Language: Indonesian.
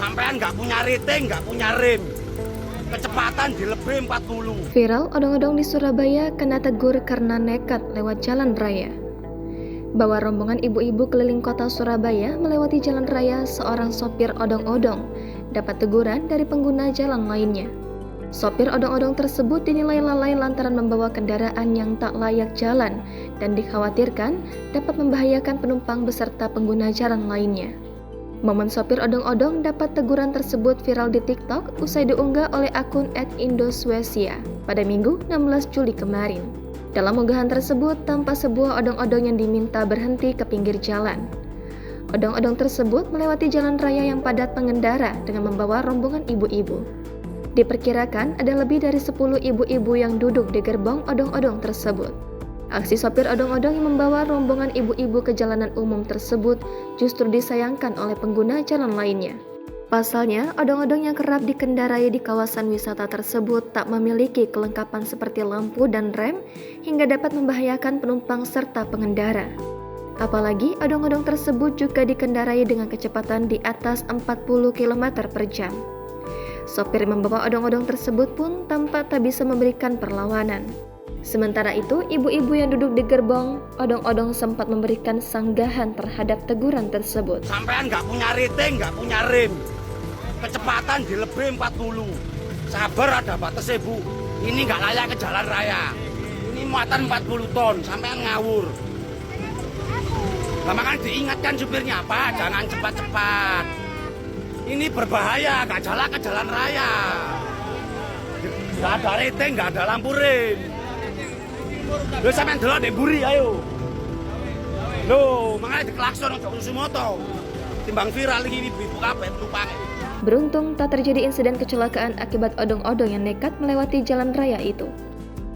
Sampean nggak punya rating, nggak punya rem. Kecepatan dilebih 40. Viral odong-odong di Surabaya kena tegur karena nekat lewat jalan raya. Bawa rombongan ibu-ibu keliling kota Surabaya melewati jalan raya, seorang sopir odong-odong dapat teguran dari pengguna jalan lainnya. Sopir odong-odong tersebut dinilai lalai lantaran membawa kendaraan yang tak layak jalan dan dikhawatirkan dapat membahayakan penumpang beserta pengguna jalan lainnya. Momen sopir odong-odong dapat teguran tersebut viral di TikTok usai diunggah oleh akun @indoswesia pada Minggu 16 Juli kemarin. Dalam unggahan tersebut tampak sebuah odong-odong yang diminta berhenti ke pinggir jalan. Odong-odong tersebut melewati jalan raya yang padat pengendara dengan membawa rombongan ibu-ibu. Diperkirakan ada lebih dari 10 ibu-ibu yang duduk di gerbong odong-odong tersebut. Aksi sopir odong-odong yang membawa rombongan ibu-ibu ke jalanan umum tersebut justru disayangkan oleh pengguna jalan lainnya. Pasalnya, odong-odong yang kerap dikendarai di kawasan wisata tersebut tak memiliki kelengkapan seperti lampu dan rem hingga dapat membahayakan penumpang serta pengendara. Apalagi odong-odong tersebut juga dikendarai dengan kecepatan di atas 40 km per jam. Sopir yang membawa odong-odong tersebut pun tampak tak bisa memberikan perlawanan. Sementara itu, ibu-ibu yang duduk di gerbong odong-odong sempat memberikan sanggahan terhadap teguran tersebut. Sampean nggak punya rating, nggak punya rem. Kecepatan dilebih 40. Sabar, ada batasnya, Bu. Ini nggak layak ke jalan raya. Ini muatan 40 ton, sampean ngawur. Nah, makanya diingatkan supirnya, Pak, jangan cepat-cepat. Ini berbahaya, nggak jalan ke jalan raya. Nggak ada rating, nggak ada lampu rem. Lho sampean delok nek mburi ayo. Lho, makanya diklakson aja urusi moto. Timbang viral iki ibu-ibu kabeh penumpang. Beruntung tak terjadi insiden kecelakaan akibat odong-odong yang nekat melewati jalan raya itu.